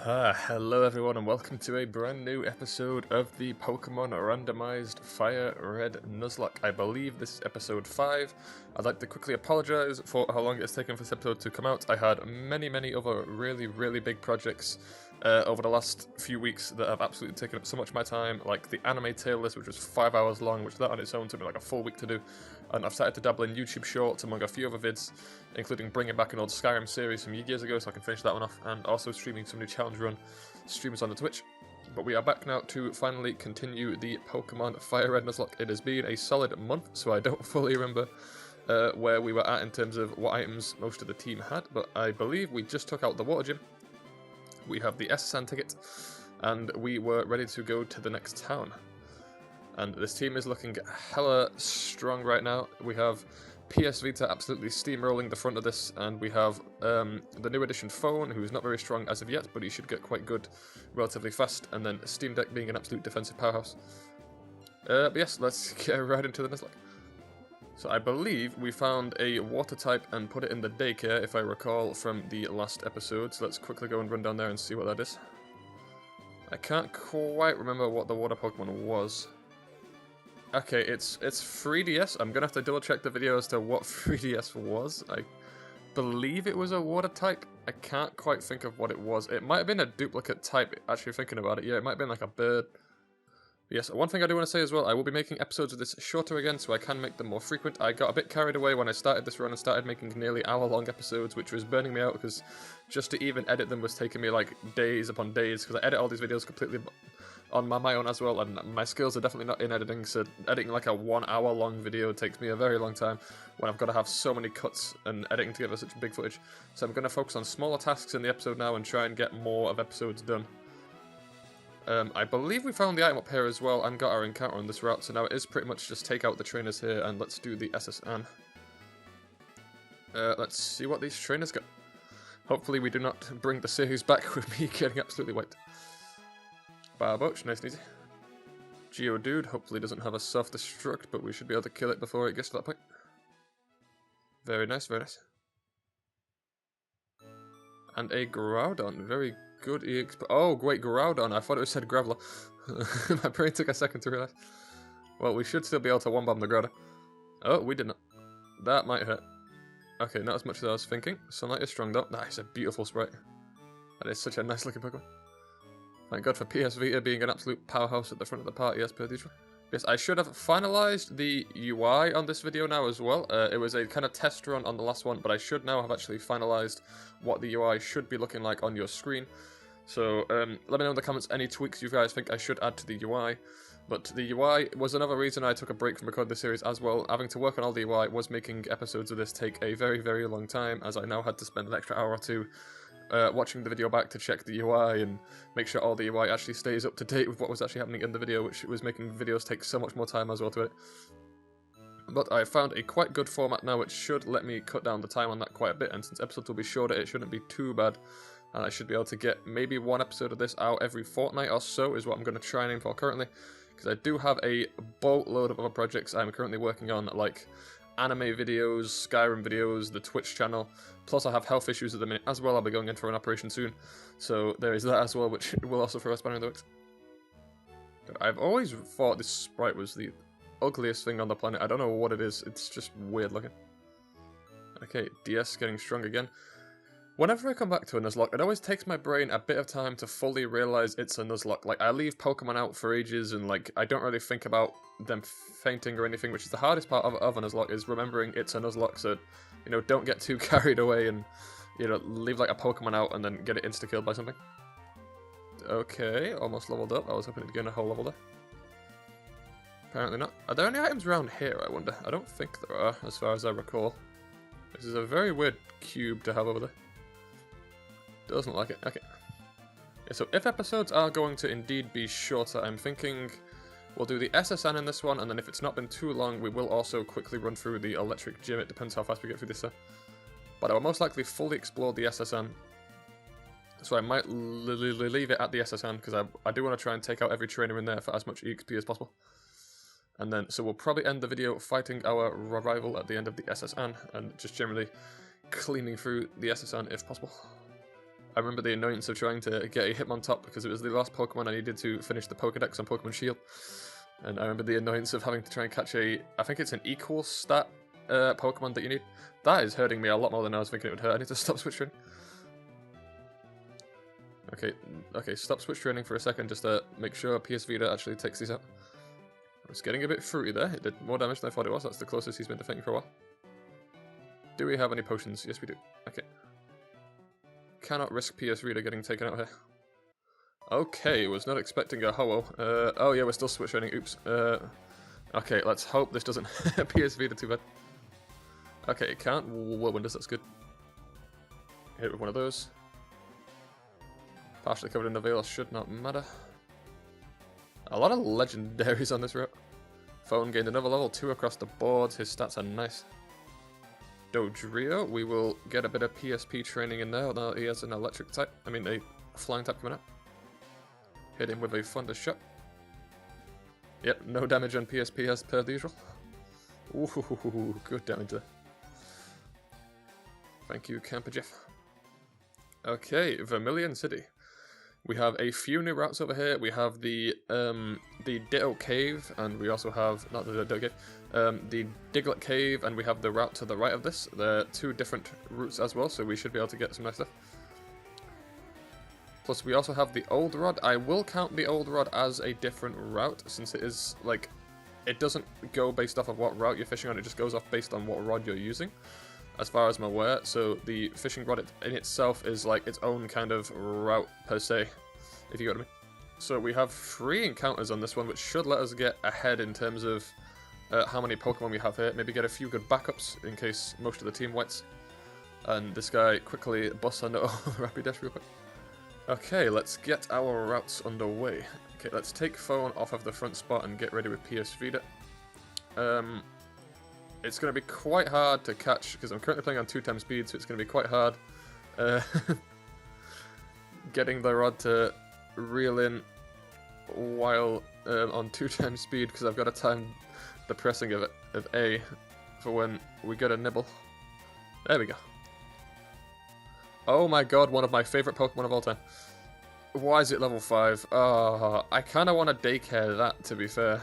Hello everyone and welcome to a brand new episode of the Pokémon randomized Fire Red Nuzlocke. I believe this is episode 5. I'd like to quickly apologise for how long it's taken for this episode to come out. I had many other really big projects over the last few weeks that have absolutely taken up so much of my time, like the anime tail list, which was 5 hours long, which that on its own took me like a full week to do. And I've started to dabble in YouTube Shorts among a few other vids, including bringing back an old Skyrim series from years ago so I can finish that one off, and also streaming some new Challenge Run streams on the Twitch. But we are back now to finally continue the Pokemon Fire Red Nuzlocke. It has been a solid month, so I don't fully remember where we were at in terms of what items most of the team had, but I believe we just took out the water gym. We have the S.S Anne ticket, and we were ready to go to the next town. And this team is looking hella strong right now. We have PS Vita absolutely steamrolling the front of this, and we have the new edition phone, who's not very strong as of yet, but he should get quite good relatively fast, and then Steam Deck being an absolute defensive powerhouse. But yes, let's get right into the Nuzlocke. So I believe we found a water type and put it in the daycare, if I recall from the last episode, so let's quickly go and run down there and see what that is. I can't quite remember what the water Pokemon was. Okay, it's 3DS. I'm gonna have to double check the video as to what 3DS was. I believe it was a water type. I can't quite think of what it was. It might have been a duplicate type, actually thinking about it. Yeah, it might have been like a bird. Yes, one thing I do want to say as well, I will be making episodes of this shorter again, so I can make them more frequent. I got a bit carried away when I started this run and started making nearly hour-long episodes, which was burning me out, because just to even edit them was taking me like days upon days, because I edit all these videos completely on my own as well, and my skills are definitely not in editing, so editing like a 1 hour long video takes me a very long time when I've got to have so many cuts and editing together such big footage. So I'm going to focus on smaller tasks in the episode now and try and get more of episodes done. I believe we found the item up here as well and got our encounter on this route, so now it is pretty much just take out the trainers here and let's do the S.S Anne. Let's see what these trainers got. Hopefully we do not bring the series back with me getting absolutely wiped. Barboach, nice and easy. Geodude hopefully doesn't have a self-destruct, but we should be able to kill it before it gets to that point. Very nice, very nice. And a Groudon, very good EXP. Oh, wait, Groudon. I thought it said Graveler. My brain took a second to realise. Well, we should still be able to one-bomb the Groudon. Oh, we did not. That might hurt. Okay, not as much as I was thinking. Sunlight is strong though. That is a beautiful sprite. That is such a nice looking Pokemon. Thank God for PS Vita being an absolute powerhouse at the front of the party as per usual. Yes, I should have finalised the UI on this video now as well. It was a kind of test run on the last one, but I should now have actually finalised what the UI should be looking like on your screen. So let me know in the comments any tweaks you guys think I should add to the UI. But the UI was another reason I took a break from recording the series as well. Having to work on all the UI was making episodes of this take a very long time, as I now had to spend an extra hour or two watching the video back to check the UI and make sure all the UI actually stays up to date with what was actually happening in the video, which was making videos take so much more time as well to edit. But I found a quite good format now, which should let me cut down the time on that quite a bit, and since episodes will be shorter, it shouldn't be too bad. And I should be able to get maybe one episode of this out every fortnight or so, is what I'm going to try and aim for currently. Because I do have a boatload of other projects I'm currently working on, like anime videos, Skyrim videos, the Twitch channel, plus I have health issues at the minute as well. I'll be going in for an operation soon, so there is that as well, which will also throw a spanner in the works. I've always thought this sprite was the ugliest thing on the planet. I don't know what it is, it's just weird looking. Okay, DS getting strong again. Whenever I come back to a Nuzlocke, it always takes my brain a bit of time to fully realise it's a Nuzlocke. Like, I leave Pokemon out for ages, and like, I don't really think about them fainting or anything, which is the hardest part of a Nuzlocke, is remembering it's a Nuzlocke, so, you know, don't get too carried away and, you know, leave like a Pokemon out and then get it insta-killed by something. Okay, almost leveled up. I was hoping to get a whole level there. Apparently not. Are there any items around here, I wonder? I don't think there are, as far as I recall. This is a very weird cube to have over there. Doesn't like it. Okay. Yeah, so if episodes are going to indeed be shorter, I'm thinking we'll do the S.S Anne in this one, and then if it's not been too long, we will also quickly run through the electric gym. It depends how fast we get through this stuff. But I will most likely fully explore the S.S Anne. So I might leave it at the S.S Anne, because I do want to try and take out every trainer in there for as much EXP as possible. And then, so we'll probably end the video fighting our rival at the end of the S.S Anne, and just generally cleaning through the S.S Anne if possible. remember the annoyance of trying to get a Hitmontop because it was the last Pokemon I needed to finish the Pokedex on Pokemon Shield. And I remember the annoyance of having to try and catch I think it's an equal stat Pokemon that you need. That is hurting me a lot more than I was thinking it would hurt. I need to stop switch training. Okay, stop switch training for a second just to make sure PS Vita actually takes these out. It's getting a bit fruity there. It did more damage than I thought it was. That's the closest he's been defending for a while. Do we have any potions? Yes, we do. Okay. Cannot risk PS Vita getting taken out here. Okay, was not expecting a Ho-Oh. Oh yeah, we're still switch training. Oops. Okay, let's hope this doesn't PS Vita too bad. Okay, it can't. Whirlwind, that's good. Hit with one of those. Partially covered in the veil should not matter. A lot of legendaries on this route. Phone gained another level 2 across the board. His stats are nice. Dodrio, we will get a bit of PSP training in there. Now he has an electric type. I mean, a flying type coming up. Hit him with a thunder shot. Yep, no damage on PSP as per the usual. Ooh, good damage there. Thank you, Camper Jeff. Okay, Vermilion City. We have a few new routes over here. We have the Diglett Cave, and we also have, not the Diglett Cave, the Diglett Cave, and we have the route to the right of this. They're two different routes as well, so we should be able to get some nice stuff. Plus, we also have the Old Rod. I will count the Old Rod as a different route, since it is, like, it doesn't go based off of what route you're fishing on, it just goes off based on what rod you're using, as far as I'm aware. So the fishing rod in itself is like its own kind of route per se, if you get what I mean. So we have 3 encounters on this one, which should let us get ahead in terms of how many Pokemon we have here. Maybe get a few good backups in case most of the team whites. And this guy quickly busts under Rapid Dash real quick. Okay, let's get our routes underway. Okay, let's take phone off of the front spot and get ready with PS Vita. It's going to be quite hard to catch, because I'm currently playing on 2x speed, so it's going to be quite hard getting the rod to reel in while on 2x speed, because I've got to time the pressing of A for when we get a nibble. There we go. Oh my god, one of my favourite Pokemon of all time. Why is it level 5? Oh, I kind of want to daycare that, to be fair.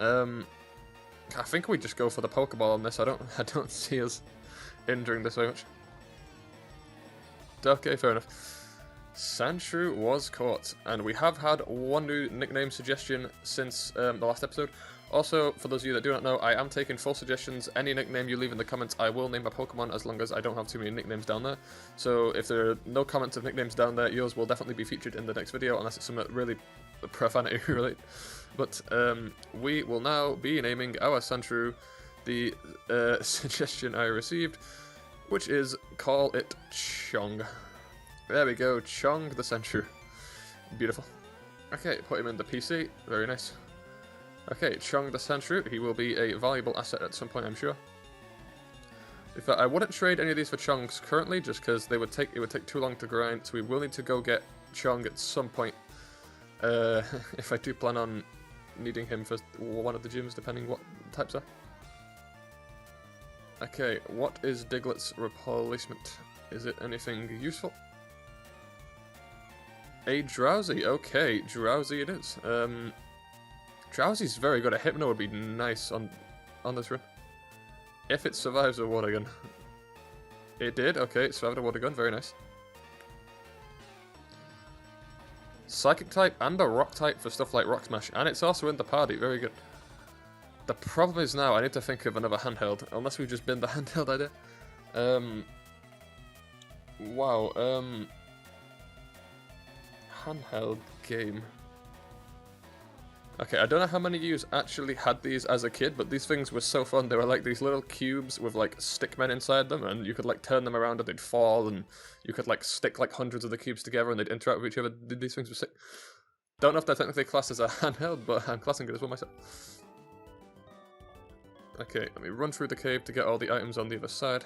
I think we just go for the Pokeball on this. I don't see us injuring this very much. Okay, fair enough. Sandshrew was caught, and we have had one new nickname suggestion since the last episode. Also, for those of you that do not know, I am taking full suggestions. Any nickname you leave in the comments, I will name a Pokemon, as long as I don't have too many nicknames down there. So if there are no comments of nicknames down there, yours will definitely be featured in the next video, unless it's something really profanity related. But we will now be naming our Sandshrew the suggestion I received, which is call it Chong. There we go, Chong the Sandshrew. Beautiful. Okay, put him in the PC. Very nice. Okay, Chong the Sandshrew. He will be a valuable asset at some point, I'm sure. In fact, I wouldn't trade any of these for Chongs currently, just because it would take too long to grind. So we will need to go get Chong at some point. If I do plan on needing him for one of the gyms, depending what types are. Okay, what is Diglett's replacement? Is it anything useful? A Drowsy. Okay, Drowsy it is. Drowsy's very good. A Hypno would be nice on this run. If it survives a water gun. It did. Okay, it survived a water gun. Very nice. Psychic type and a rock type for stuff like Rock Smash, and it's also in the party. Very good. The problem is now I need to think of another handheld, unless we've just been the handheld idea. Wow. Handheld game. Okay, I don't know how many of you actually had these as a kid, but these things were so fun. They were like these little cubes with like stickmen inside them, and you could like turn them around and they'd fall, and you could like stick like hundreds of the cubes together and they'd interact with each other. These things were sick. Don't know if they're technically classed as a handheld, but I'm classing it as well myself. Okay, let me run through the cave to get all the items on the other side.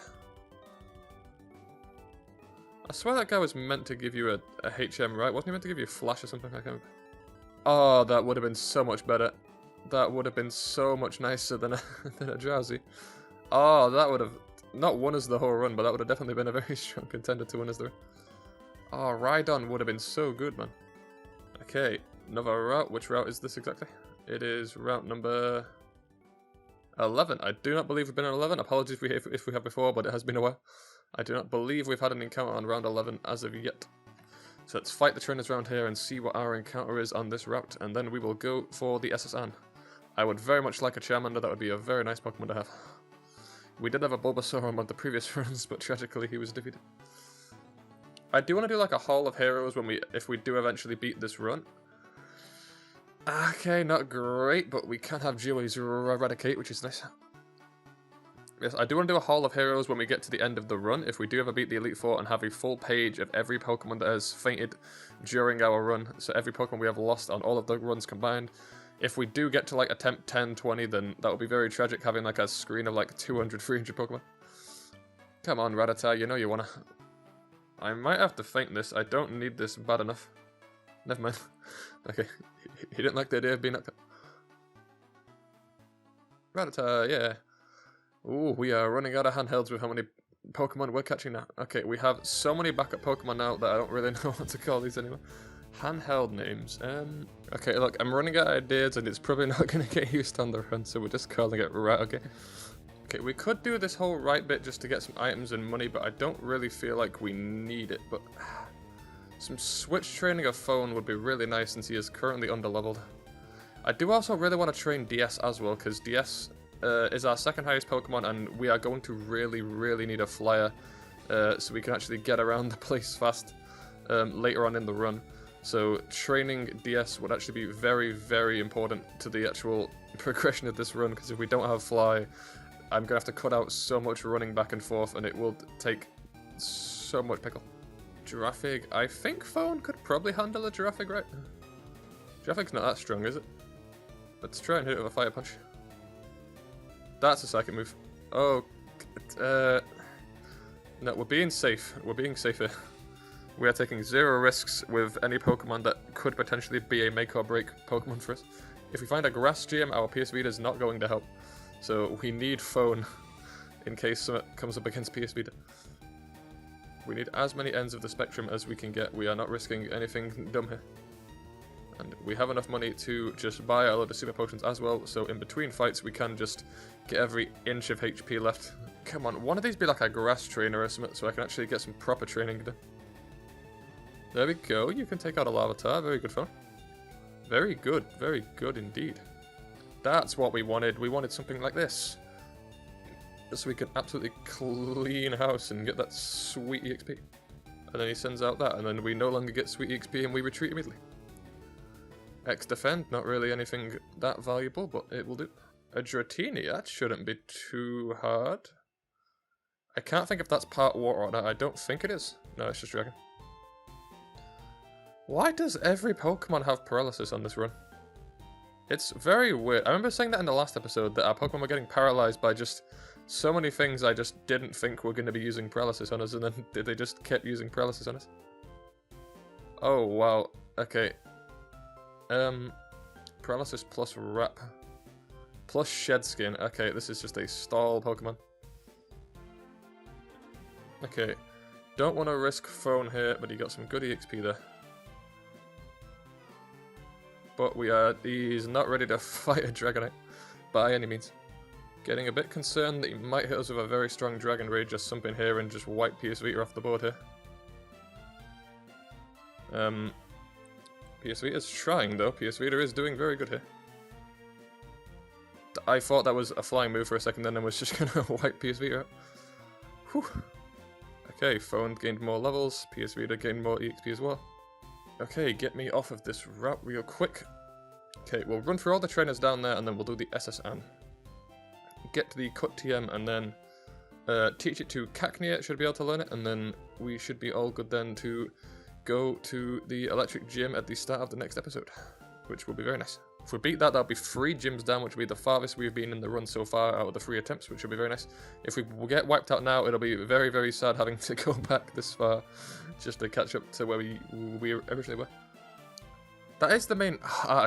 I swear that guy was meant to give you a HM, right? Wasn't he meant to give you a flash or something? I can't remember. Oh, that would have been so much better. That would have been so much nicer than a Drowsy. Oh, that would have not won us the whole run, but that would have definitely been a very strong contender to win us the run. Oh, Rhydon would have been so good, man. Okay, another route. Which route is this exactly? It is route number 11. I do not believe we've been on 11. Apologies if we have before, but it has been a while. I do not believe we've had an encounter on round 11 as of yet. So let's fight the trainers around here and see what our encounter is on this route, and then we will go for the S.S Anne. I would very much like a Charmander. That would be a very nice Pokemon to have. We did have a Bulbasaur on one of the previous runs, but tragically he was defeated. I do want to do like a Hall of Heroes if we do eventually beat this run. Okay, not great, but we can have Joey's Eradicate, which is nice. Yes, I do want to do a Hall of Heroes when we get to the end of the run, if we do ever beat the Elite Four, and have a full page of every Pokemon that has fainted during our run. So every Pokemon we have lost on all of the runs combined. If we do get to like attempt 10, 20, then that would be very tragic, having like a screen of like 200, 300 Pokemon. Come on, Rattata, you know you wanna. I might have to faint this. I don't need this bad enough. Never mind. Okay, he didn't like the idea of being knocked out. Rattata, yeah. Ooh, we are running out of handhelds with how many Pokemon we're catching now. Okay, we have so many backup Pokemon now that I don't really know what to call these anymore. Handheld names. Okay, look, I'm running out of ideas and it's probably not going to get used on the run, so we're just calling it right, okay. Okay, we could do this whole right bit just to get some items and money, but I don't really feel like we need it, but some switch training of Phone would be really nice since he is currently underleveled. I do also really want to train DS as well, because DS is our second highest Pokemon, and we are going to really need a flyer so we can actually get around the place fast later on in the run. So training DS would actually be very important to the actual progression of this run, because if we don't have Fly, I'm going to have to cut out so much running back and forth, and it will take so much pickle. Giraffig, I think Phone could probably handle a Giraffig, right? Giraffig's not that strong, is it? Let's try and hit it with a Fire Punch. That's a psychic move. Oh, no, we're being safe. We're being safe here. We are taking zero risks with any Pokemon that could potentially be a make or break Pokemon for us. If we find a Grass Gym, our PS Vita is not going to help. So we need Phone in case something comes up against PS Vita. We need as many ends of the spectrum as we can get. We are not risking anything dumb here. And we have enough money to just buy a load of super potions as well, so in between fights we can just get every inch of HP left. Come on, one of these be like a grass trainer or something, so I can actually get some proper training done. There we go, you can take out a Larvitar, very good fun. Very good indeed. That's what we wanted something like this. So we could absolutely clean house and get that sweet EXP. And then he sends out that, and then we no longer get sweet EXP and we retreat immediately. X-Defend, not really anything that valuable, but it will do. A Dratini, that shouldn't be too hard. I can't think if that's part water or not. I don't think it is. No, it's just dragon. Why does every Pokemon have paralysis on this run? It's very weird. I remember saying that in the last episode, that our Pokemon were getting paralyzed by just so many things I just didn't think were going to be using paralysis on us, and then they just kept using paralysis on us. Oh, wow. Okay. Paralysis plus Wrap. Plus Shed Skin. Okay, this is just a stall Pokemon. Okay. Don't want to risk Phone here, but he got some good EXP there. But he's not ready to fight a Dragonite by any means. Getting a bit concerned that he might hit us with a very strong Dragon Rage, just something here and just wipe PS Vita off the board here. PS Vita is trying though, PS Vita is doing very good here. I thought that was a flying move for a second, then I was just gonna wipe PS Vita out. Whew. Okay, Phone gained more levels, PS Vita gained more EXP as well. Okay, get me off of this route real quick. Okay, we'll run through all the trainers down there and then we'll do the S.S Anne. Get to the Cut TM and then teach it to Cacnea, it should be able to learn it, and then we should be all good then to go to the Electric Gym at the start of the next episode, which will be very nice. If we beat that, that'll be 3 gyms down, which will be the farthest we've been in the run so far out of the 3 attempts, which will be very nice. If we get wiped out now, it'll be very sad having to go back this far just to catch up to where we originally were. That is the main...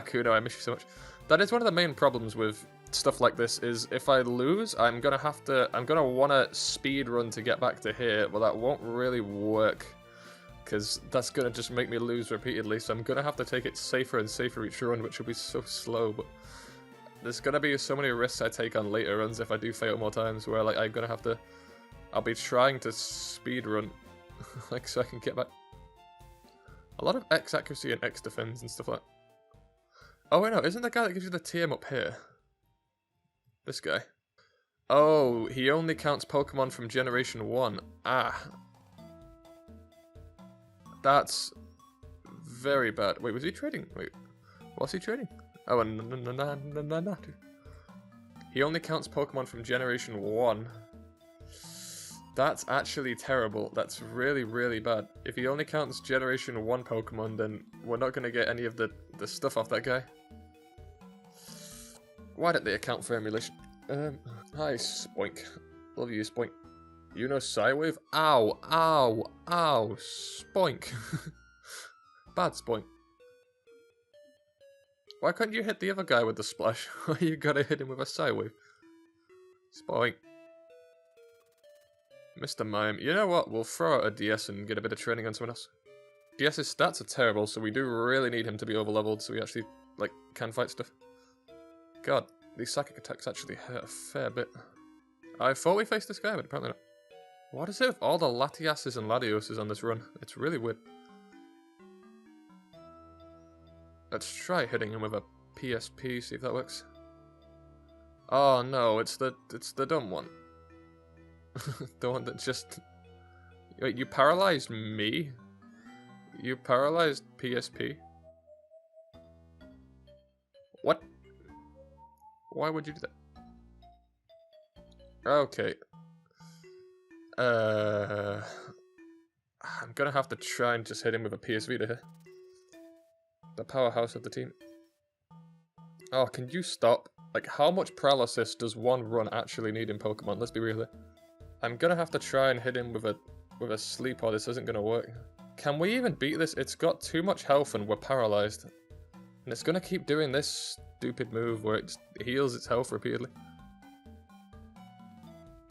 Kuno, I miss you so much. That is one of the main problems with stuff like this, is if I lose, I'm gonna want to speed run to get back to here, but that won't really work. because that's going to just make me lose repeatedly, so I'm going to have to take it safer and safer each run, which will be so slow, but there's going to be so many risks I take on later runs if I do fail more times, where like I'm going to have to, I'll be trying to speed run, like so I can get back. A lot of X accuracy and X defense and stuff like that. Oh wait, no, isn't the guy that gives you the TM up here? This guy. Oh, he only counts Pokemon from Generation 1. Ah. That's very bad. Wait, was he trading? Wait, what's he trading? Oh, no. He only counts Pokemon from Generation 1. That's actually terrible. That's really, really bad. If he only counts Generation 1 Pokemon, then we're not going to get any of the stuff off that guy. Why don't they account for emulation? Hi, Spoink. Love you, Spoink. You know Psywave? Ow, ow, ow, Spoink. Bad Spoink. Why couldn't you hit the other guy with the splash? Why you gotta hit him with a Psywave? Spoink. Mr. Mime. You know what? We'll throw out a DS and get a bit of training on someone else. DS's stats are terrible, so we do really need him to be over-leveled so we actually, like, can fight stuff. God, these psychic attacks actually hurt a fair bit. I thought we faced this guy, but apparently not. What is it with all the Latiases and Latioses on this run? It's really weird. Let's try hitting him with a PSP, see if that works. Oh no, it's the dumb one. The one that just... Wait, you paralyzed me? You paralyzed PSP? What? Why would you do that? Okay. I'm gonna have to try and just hit him with a PS Vita here. The powerhouse of the team. Oh, can you stop? Like, how much paralysis does one run actually need in Pokemon? Let's be real here. I'm gonna have to try and hit him with a sleep, or this isn't gonna work. Can we even beat this? It's got too much health and we're paralyzed. And it's gonna keep doing this stupid move where it heals its health repeatedly.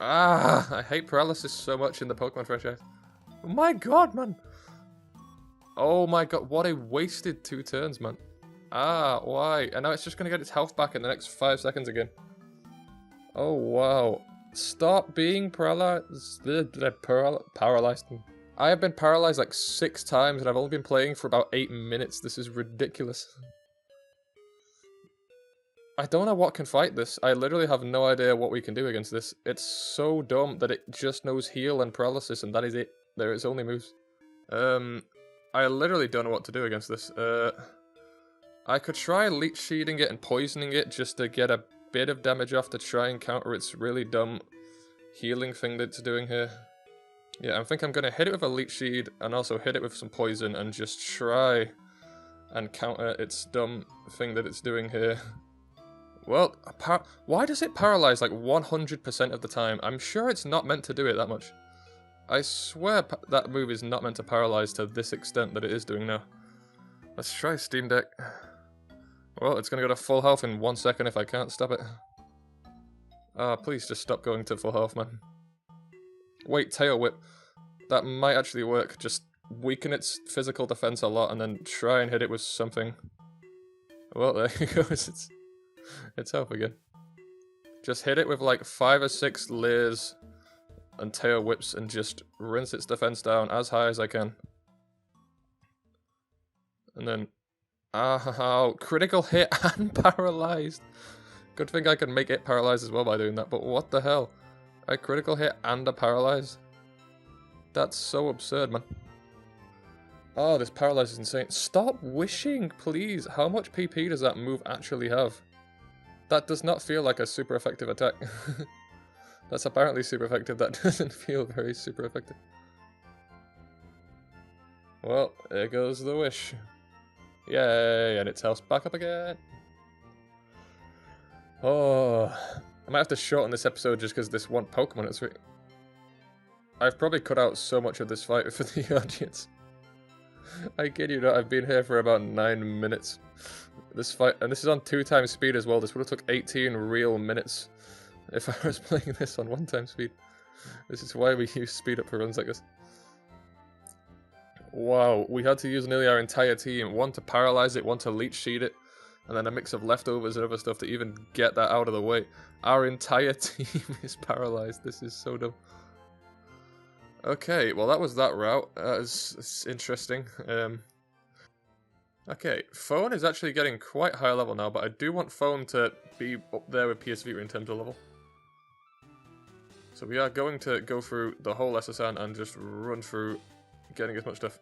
Ah, I hate paralysis so much in the Pokemon franchise. Oh my god, man! Oh my god, what a wasted 2 turns, man. Ah, why? And now it's just gonna get its health back in the next 5 seconds again. Oh wow. Stop being paralyzed. Paralyzed. I have been paralyzed like 6 times and I've only been playing for about 8 minutes. This is ridiculous. I don't know what can fight this. I literally have no idea what we can do against this. It's so dumb that it just knows heal and paralysis and that is it. There its only moves. I literally don't know what to do against this. I could try leech seeding it and poisoning it just to get a bit of damage off to try and counter its really dumb healing thing that it's doing here. Yeah, I think I'm gonna hit it with a leech seed and also hit it with some poison and just try and counter its dumb thing that it's doing here. Well, why does it paralyze like 100% of the time? I'm sure it's not meant to do it that much. I swear that move is not meant to paralyze to this extent that it is doing now. Let's try Steam Deck. Well, it's gonna go to full health in 1 second if I can't stop it. Ah, please just stop going to full health, man. Wait, Tail Whip. That might actually work. Just weaken its physical defense a lot and then try and hit it with something. Well, there it goes. It's health again. Just hit it with like 5 or 6 Leers and Tail Whips and just rinse its defense down as high as I can. And then... Ow, critical hit and paralyzed. Good thing I can make it paralyzed as well by doing that, but what the hell? A critical hit and a paralyze? That's so absurd, man. Oh, this paralyze is insane. Stop wishing, please. How much PP does that move actually have? That does not feel like a super effective attack. That's apparently super effective. That doesn't feel very super effective. Well, there goes the wish. Yay, and its health's back up again. Oh, I might have to shorten this episode just because this one Pokemon is... I've probably cut out so much of this fight for the audience. I kid you not, I've been here for about 9 minutes. This fight, and this is on 2 times speed as well. This would have took 18 real minutes if I was playing this on 1 time speed. This is why we use speed up for runs like this. Wow, we had to use nearly our entire team. One to paralyze it, one to leech seed it, and then a mix of leftovers and other stuff to even get that out of the way. Our entire team is paralyzed. This is so dumb. Okay, well that was that route. That's interesting. Okay, Phone is actually getting quite high level now, but I do want Phone to be up there with PSV in terms of level. So we are going to go through the whole S.S Anne and just run through getting as much stuff.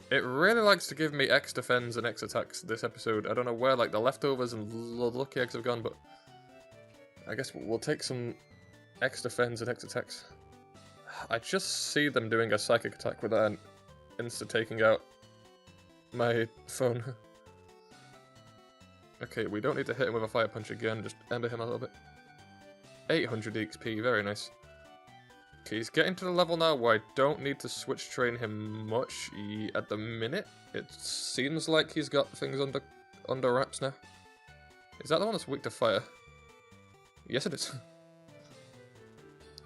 It really likes to give me X defense and X attacks this episode. I don't know where like the leftovers and lucky eggs have gone, but I guess we'll take some X defense and X attacks. I just see them doing a psychic attack with that and insta-taking out my Phone. Okay, we don't need to hit him with a fire punch again, just ember him a little bit. 800 XP, very nice. Okay, he's getting to the level now where I don't need to switch train him much at the minute. It seems like he's got things under wraps now. Is that the one that's weak to fire? Yes, it is.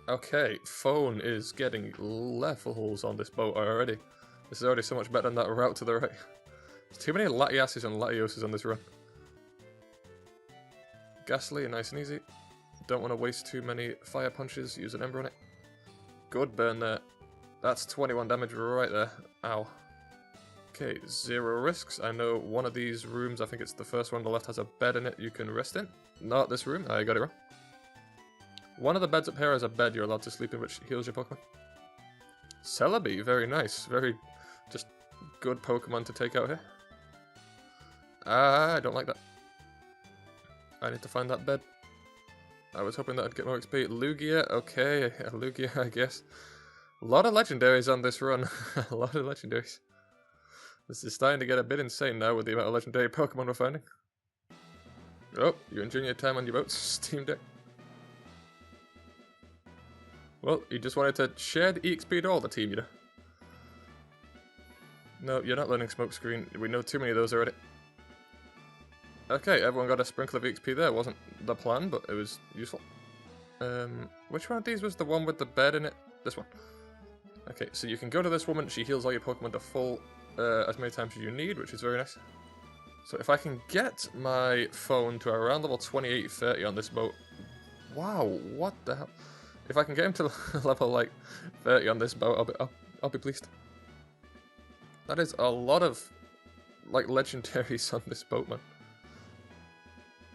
Okay, Phone is getting levels on this boat already. This is already so much better than that route to the right. There's too many Latiases and Latioses on this run. Ghastly, nice and easy. Don't want to waste too many fire punches, use an ember on it. Good burn there. That's 21 damage right there. Ow. Okay, 0 risks. I know one of these rooms, I think it's the first one on the left, has a bed in it you can rest in. Not this room, I got it wrong. One of the beds up here has a bed you're allowed to sleep in, which heals your Pokemon. Celebi, very nice. Very just good Pokemon to take out here. I don't like that. I need to find that bed. I was hoping that I'd get more XP. Lugia, okay, Lugia, I guess. A lot of legendaries on this run. A lot of legendaries. This is starting to get a bit insane now with the amount of legendary Pokemon we're finding. Oh, you're enjoying your time on your boats, Steam Deck. Well, you just wanted to share the EXP to all the team, you know. No, you're not learning Smokescreen. We know too many of those already. Okay, everyone got a sprinkle of EXP there. Wasn't the plan, but it was useful. Which one of these was the one with the bed in it? This one. Okay, so you can go to this woman. She heals all your Pokemon to full as many times as you need, which is very nice. So if I can get my Phone to around level 28-30 on this boat... Wow, what the hell? If I can get him to level, like, 30 on this boat, I'll be pleased. That is a lot of, like, legendaries on this boat, man.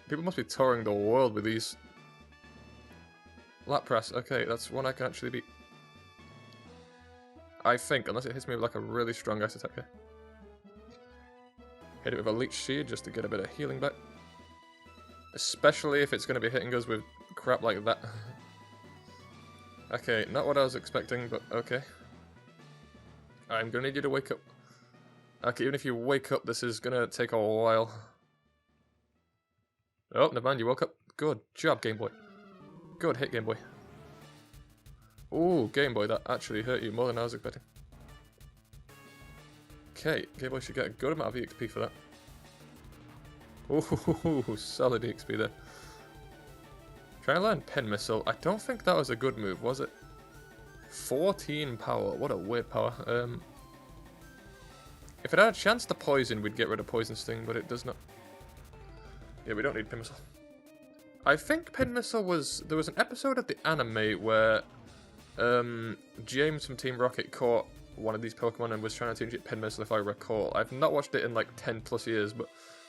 People must be touring the world with these. Lapras, okay, that's one I can actually beat. I think, unless it hits me with like a really strong ice attack here. Hit it with a leech seed just to get a bit of healing back. Especially if it's going to be hitting us with crap like that. Okay, not what I was expecting, but okay. I'm going to need you to wake up. Okay, even if you wake up, this is going to take a while. Oh, never mind, you woke up. Good job, Game Boy. Good hit, Game Boy. Ooh, Game Boy, that actually hurt you more than I was expecting. Okay, Game Boy should get a good amount of EXP for that. Ooh, solid EXP there. Trying to learn Pen Missile. I don't think that was a good move, was it? 14 power. What a weird power. If it had a chance to poison, we'd get rid of Poison Sting, but it does not. Yeah, we don't need Pin Missile. I think Pin Missile was... There was an episode of the anime where James from Team Rocket caught one of these Pokemon and was trying to change it Pin Missile, if I recall. I've not watched it in like 10 plus years, but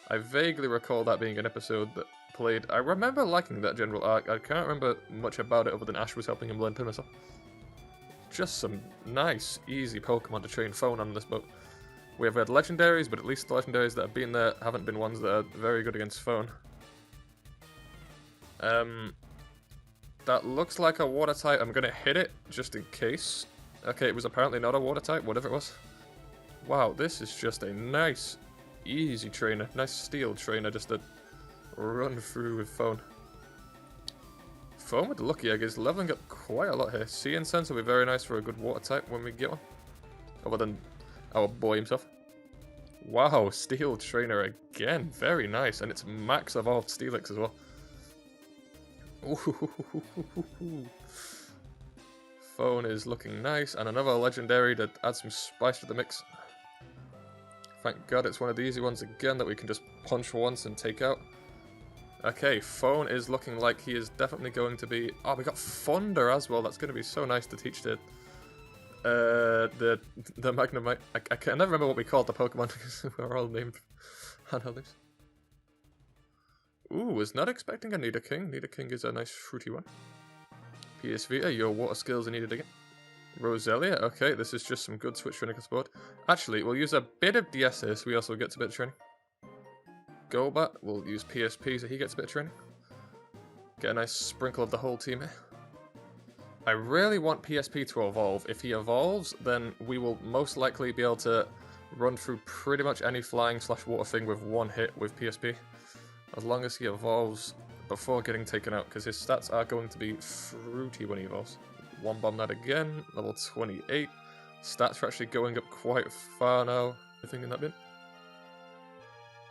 I vaguely recall that being an episode that played. I remember liking that general arc. I can't remember much about it other than Ash was helping him learn Pin Missile. Just some nice, easy Pokemon to train Phone on this boat. We have had legendaries, but at least the legendaries that have been there haven't been ones that are very good against Phone. That looks like a water type. I'm gonna hit it just in case. Okay, it was apparently not a water type, whatever it was. Wow, this is just a nice, easy trainer. Nice steel trainer just to run through with Phone. Phone with the Lucky Egg is leveling up quite a lot here. Sea Incense will be very nice for a good water type when we get one. Other than our boy himself. Wow, Steel Trainer again. Very nice. And it's max evolved Steelix as well. Ooh. Phone is looking nice. And another legendary to add some spice to the mix. Thank God it's one of the easy ones again that we can just punch once and take out. Okay, Phone is looking like he is definitely going to be... Oh, we got Thunder as well. That's going to be so nice to teach the Magnemite. I can never remember what we called the Pokemon because we're all named handholders. Ooh, was not expecting a Nidoking. Nidoking is a nice fruity one. PS Vita, your water skills are needed again. Roselia, okay, this is just some good switch training support. Actually, we'll use a bit of DSA so we also get a bit of training. Golbat, we'll use PSP so he gets a bit of training. Get a nice sprinkle of the whole team here. I really want PSP to evolve. If he evolves, then we will most likely be able to run through pretty much any flying/water thing with one hit with PSP. As long as he evolves before getting taken out, because his stats are going to be fruity when he evolves. One bomb that again, level 28. Stats are actually going up quite far now. Anything in that bin?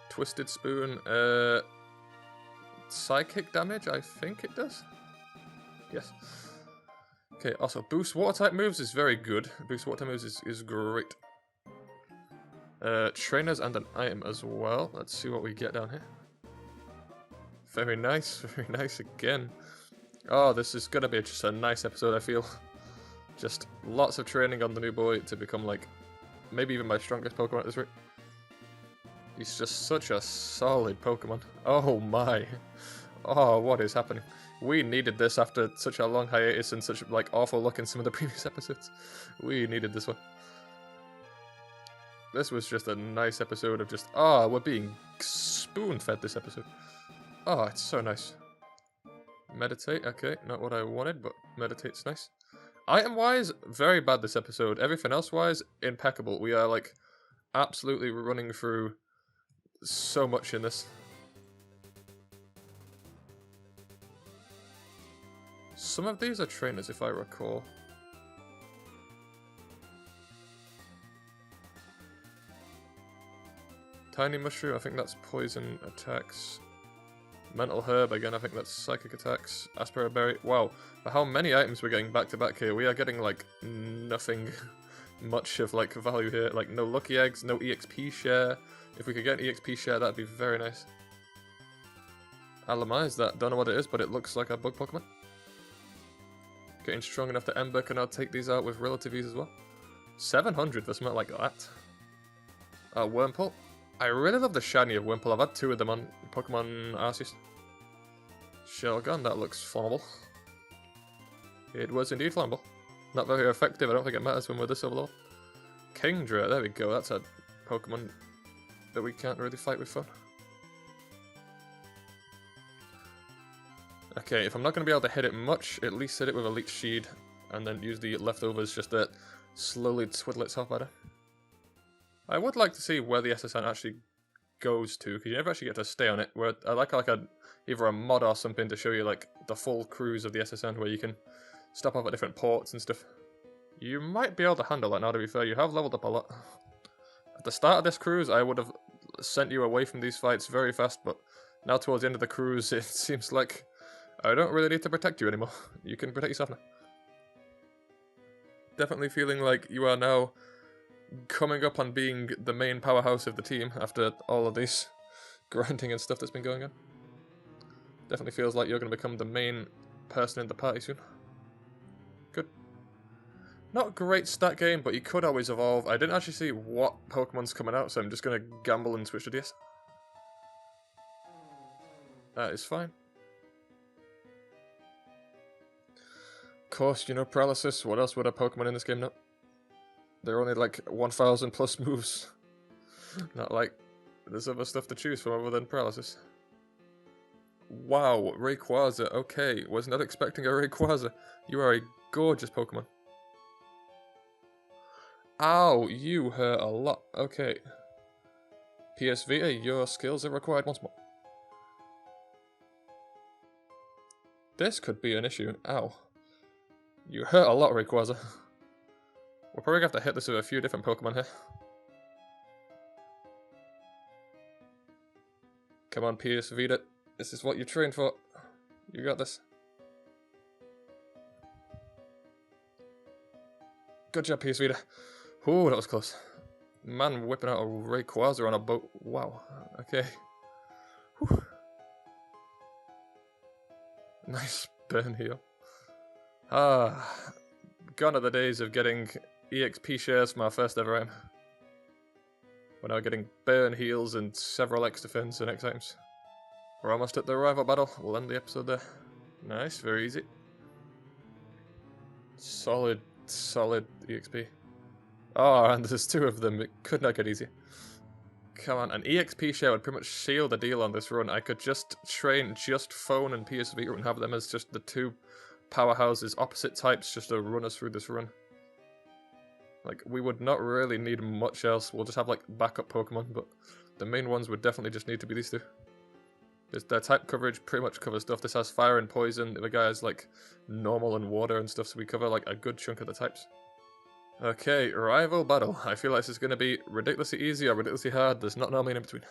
Twisted Spoon, psychic damage, I think it does. Yes. Okay, also, boost water type moves is very good. Boost water type moves is great. Trainers and an item as well. Let's see what we get down here. Very nice again. Oh, this is gonna be just a nice episode, I feel. Just lots of training on the new boy to become, like, maybe even my strongest Pokemon at this rate. He's just such a solid Pokemon. Oh my. Oh, what is happening? We needed this after such a long hiatus and such, like, awful luck in some of the previous episodes. We needed this one. This was just a nice episode of just, we're being spoon-fed this episode. Oh, it's so nice. Meditate, okay, not what I wanted, but meditate's nice. Item-wise, very bad this episode. Everything else-wise, impeccable. We are, like, absolutely running through so much in this. Some of these are trainers, if I recall. Tiny Mushroom, I think that's poison attacks. Mental Herb, again, I think that's psychic attacks. Aspera Berry, wow. For how many items we're getting back to back here, we are getting, like, nothing much of, like, value here. Like, no Lucky Eggs, no EXP share. If we could get an EXP share, that'd be very nice. Randomize that, don't know what it is, but it looks like a bug Pokemon. Getting strong enough that Ember can now take these out with relative ease as well. 700 for something like that. Wurmple. I really love the shiny of Wurmple. I've had 2 of them on Pokemon Arceus. Shelgon, that looks flammable. It was indeed flammable. Not very effective, I don't think it matters when we're this overload. Kingdra, there we go, that's a Pokemon that we can't really fight with fun. Okay, if I'm not going to be able to hit it much, at least hit it with a Leech Seed, and then use the leftovers just to slowly twiddle its half better. I would like to see where the S.S Anne actually goes to, because you never actually get to stay on it. Where I like either a mod or something to show you, like, the full cruise of the S.S Anne, where you can stop off at different ports and stuff. You might be able to handle that now, to be fair. You have leveled up a lot. At the start of this cruise, I would have sent you away from these fights very fast, but now towards the end of the cruise, it seems like I don't really need to protect you anymore. You can protect yourself now. Definitely feeling like you are now coming up on being the main powerhouse of the team after all of this grinding and stuff that's been going on. Definitely feels like you're going to become the main person in the party soon. Good. Not a great stat game, but you could always evolve. I didn't actually see what Pokemon's coming out, so I'm just going to gamble and switch to DS. That is fine. Of course, you know, Paralysis. What else would a Pokemon in this game know? There are only like 1,000 plus moves. Not like there's other stuff to choose from other than Paralysis. Wow, Rayquaza. Okay, was not expecting a Rayquaza. You are a gorgeous Pokemon. Ow, you hurt a lot. Okay. PS Vita, your skills are required once more. This could be an issue. Ow. You hurt a lot, Rayquaza. We'll probably have to hit this with a few different Pokemon here. Come on, PS Vita. This is what you trained for. You got this. Good job, PS Vita. Ooh, that was close. Man whipping out a Rayquaza on a boat. Wow. Okay. Whew. Nice burn heal. Ah. Gone are the days of getting EXP shares from our first ever item. We're now getting burn heals and several extra fins and X items. We're almost at the rival battle. We'll end the episode there. Nice, very easy. Solid EXP. Oh, and there's 2 of them. It could not get easier. Come on, an EXP share would pretty much seal the deal on this run. I could just train just Phone and PS Vita and have them as just the 2 powerhouses, opposite types, just to run us through this run. Like, we would not really need much else. We'll just have, like, backup Pokemon, but the main ones would definitely just need to be these 2. Their type coverage pretty much covers stuff. This has fire and poison. The guy has, like, normal and water and stuff, so we cover, like, a good chunk of the types. Okay, rival battle. I feel like this is going to be ridiculously easy or ridiculously hard. There's not normally in between.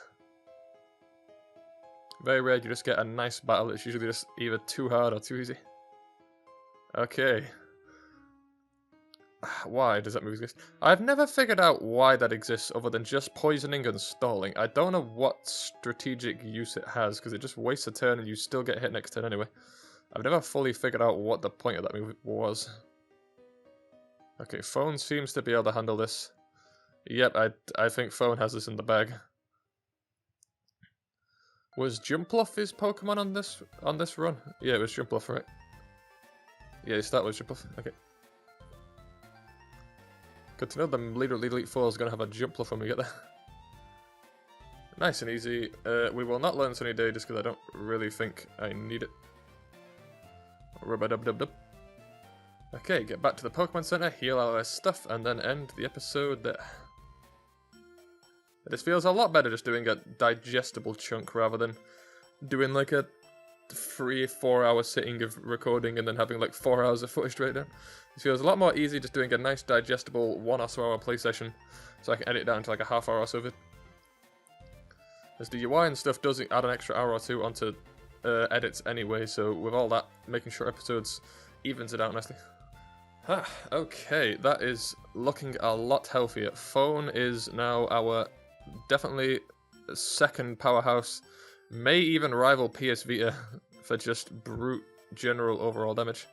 Very rare you just get a nice battle. It's usually just either too hard or too easy. Okay. Why does that move exist? I've never figured out why that exists other than just poisoning and stalling. I don't know what strategic use it has, because it just wastes a turn and you still get hit next turn anyway. I've never fully figured out what the point of that move was. Okay, Phone seems to be able to handle this. Yep, I think Phone has this in the bag. Was Jumpluff his Pokemon on this run? Yeah, it was Jumpluff, right? Yeah, you start with Jumpluff. Okay. Good to know the leader of Elite Four is going to have a Jumpluff when we get there. Nice and easy. We will not learn Sunny Day just because I don't really think I need it. Rub-a-dub-dub-dub. Okay, get back to the Pokemon Center, heal our stuff, and then end the episode there. This feels a lot better just doing a digestible chunk rather than doing like a 3-4 hour sitting of recording and then having like 4 hours of footage straight down. It feels a lot more easy just doing a nice digestible 1 or so hour play session so I can edit it down to like a half hour or so of it. As the UI and stuff does add an extra hour or 2 onto edits anyway, so with all that, making sure episodes evens it out nicely. Okay, that is looking a lot healthier. Phone is now our definitely second powerhouse. May even rival PS Vita for just brute general overall damage.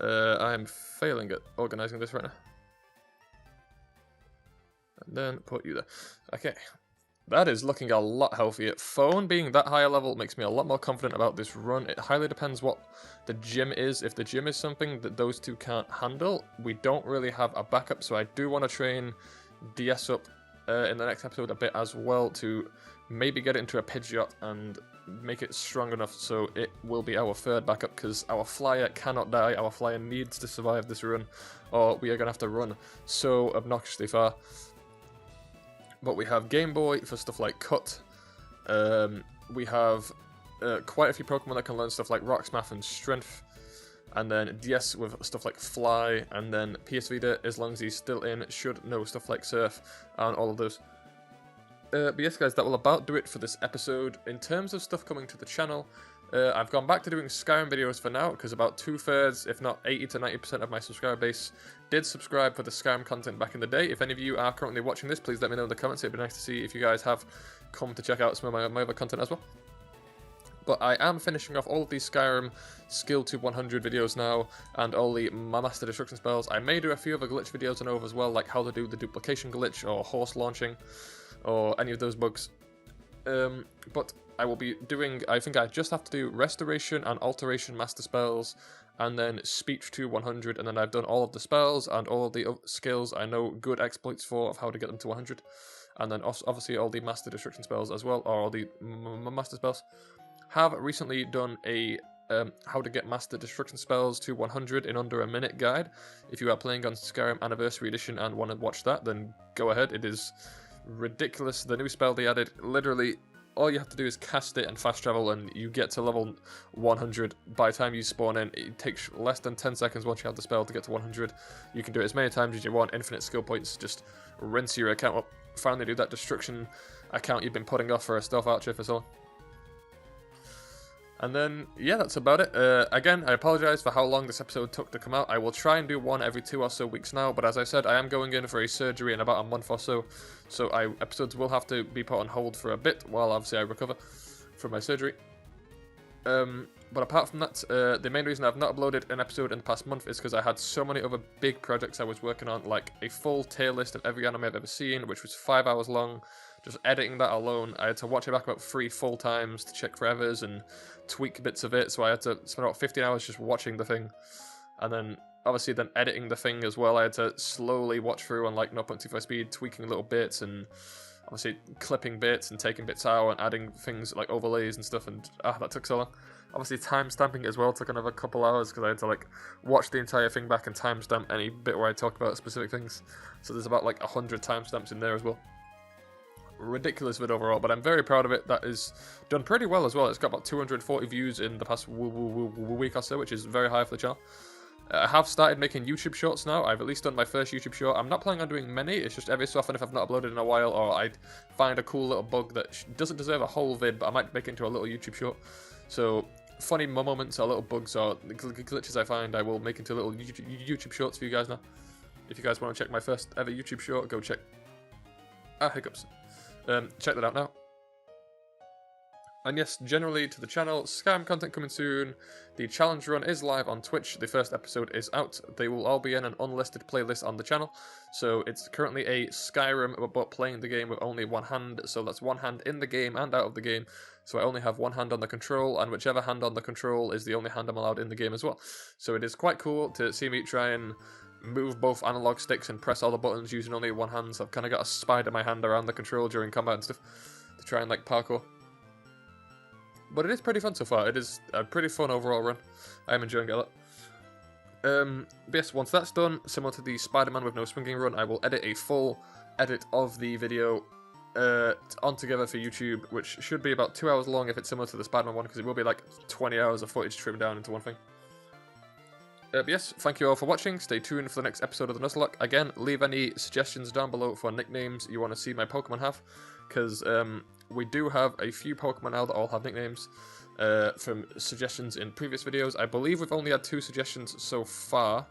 I am failing at organising this right now. And then put you there. Okay. That is looking a lot healthier. Phone being that higher level makes me a lot more confident about this run. It highly depends what the gym is. If the gym is something that those 2 can't handle, we don't really have a backup, so I do want to train DS up in the next episode a bit as well to maybe get it into a Pidgeot and make it strong enough so it will be our 3rd backup, because our flyer cannot die. Our flyer needs to survive this run, or we are going to have to run so obnoxiously far. But we have Game Boy for stuff like Cut. We have quite a few Pokemon that can learn stuff like Rock Smash and Strength. And then DS with stuff like Fly. And then PS Vita, as long as he's still in, should know stuff like Surf and all of those. But yes, guys, that will about do it for this episode. In terms of stuff coming to the channel, I've gone back to doing Skyrim videos for now, because about 2/3, if not 80 to 90% of my subscriber base did subscribe for the Skyrim content back in the day. If any of you are currently watching this, please let me know in the comments. It'd be nice to see if you guys have come to check out some of my other content as well. But I am finishing off all of these Skyrim skill to 100 videos now, and all the Master Destruction spells. I may do a few other glitch videos on over as well, like how to do the duplication glitch, or horse launching, or any of those bugs. But I will be doing, I think I just have to do Restoration and Alteration Master Spells, and then Speech to 100, and then I've done all of the spells and all of the skills I know good exploits for of how to get them to 100. And then obviously all the Master Destruction spells as well, or all the Master Spells. Have recently done a how to get Master Destruction spells to 100 in under a minute guide. If you are playing on Skyrim Anniversary Edition and want to watch that, then go ahead. It is ridiculous. The new spell they added, literally all you have to do is cast it and fast travel, and you get to level 100 by the time you spawn in. It takes less than 10 seconds once you have the spell to get to 100. You can do it as many times as you want, infinite skill points, just rinse your account up, finally do that destruction account you've been putting off for a stealth archer for so long. And then, yeah, that's about it. Again, I apologize for how long this episode took to come out. I will try and do one every 2 or so weeks now, but as I said, I am going in for a surgery in about a month or so, so episodes will have to be put on hold for a bit while obviously I recover from my surgery. But apart from that, the main reason I've not uploaded an episode in the past month is because I had so many other big projects I was working on, like a full tier list of every anime I've ever seen, which was 5 hours long. Just editing that alone, I had to watch it back about 3 full times to check for errors and tweak bits of it, so I had to spend about 15 hours just watching the thing. And then, obviously, then editing the thing as well, I had to slowly watch through on like 0.25 speed, tweaking little bits, and obviously clipping bits and taking bits out and adding things like overlays and stuff, and that took so long. Obviously, timestamping as well took another couple hours because I had to like watch the entire thing back and timestamp any bit where I talk about specific things. So there's about like 100 timestamps in there as well. Ridiculous vid overall, but I'm very proud of it. That is done pretty well as well. It's got about 240 views in the past week or so, which is very high for the channel. I have started making YouTube shorts now. I've at least done my first YouTube short. I'm not planning on doing many. It's just every so often if I've not uploaded in a while, or I find a cool little bug that doesn't deserve a whole vid, but I might make it into a little YouTube short. So funny moments or little bugs or glitches I find, I will make into little YouTube shorts for you guys now. If you guys want to check my first ever YouTube short, go check. Hiccups. Check that out now. And yes, generally to the channel, Skyrim content coming soon. The challenge run is live on Twitch. The first episode is out. They will all be in an unlisted playlist on the channel. So it's currently a Skyrim, but playing the game with only one hand. So that's one hand in the game and out of the game. So I only have one hand on the control, and whichever hand on the control is the only hand I'm allowed in the game as well. So it is quite cool to see me try and move both analog sticks and press all the buttons using only one hand. So I've kind of got to spider my hand around the control during combat and stuff to try and like parkour. But it is pretty fun so far. It is a pretty fun overall run. I am enjoying it a lot. But yes, once that's done, similar to the Spider-Man with no swinging run, I will edit a full edit of the video on together for YouTube, which should be about 2 hours long if it's similar to the Spider-Man one, because it will be like 20 hours of footage trimmed down into one thing. But yes, thank you all for watching. Stay tuned for the next episode of the Nuzlocke. Again, leave any suggestions down below for nicknames you want to see my Pokemon have, because we do have a few Pokemon now that all have nicknames from suggestions in previous videos. I believe we've only had 2 suggestions so far.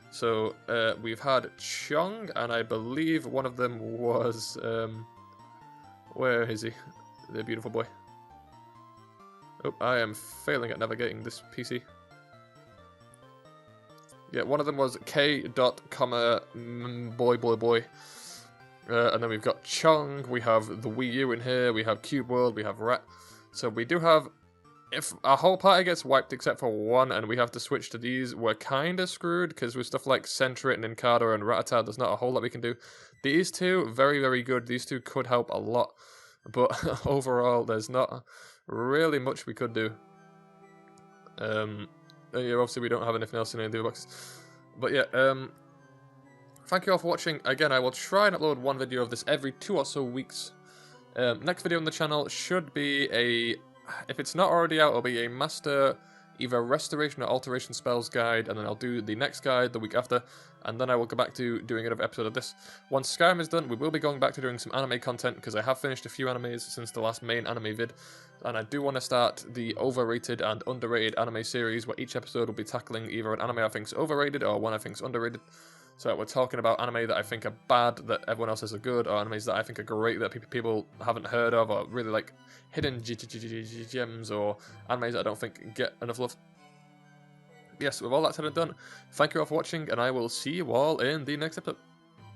So we've had Chong, and I believe one of them was... where is he? The beautiful boy. Oh, I am failing at navigating this PC. Yeah, one of them was K. boy. And then we've got Chong, we have the Wii U in here, we have Cube World, we have Rat. So we do have, if our whole party gets wiped except for one and we have to switch to these, we're kind of screwed, because with stuff like Sentret and Incada and Rattata, there's not a whole lot we can do. These two, very, very good. These two could help a lot. But overall, there's not really much we could do. Yeah, obviously we don't have anything else in any of the boxes. But yeah, thank you all for watching. Again, I will try and upload one video of this every 2 or so weeks. Next video on the channel should be a... If it's not already out, it'll be a master either restoration or alteration spells guide, and then I'll do the next guide the week after, and then I will go back to doing another episode of this. Once Skyrim is done, we will be going back to doing some anime content, because I have finished a few animes since the last main anime vid, and I do want to start the overrated and underrated anime series, where each episode will be tackling either an anime I think is overrated or one I think is underrated. So we're talking about anime that I think are bad, that everyone else says are good, or animes that I think are great, that people haven't heard of, or really like hidden gems, or animes that I don't think get enough love. Yes, with all that said and done, thank you all for watching, and I will see you all in the next episode.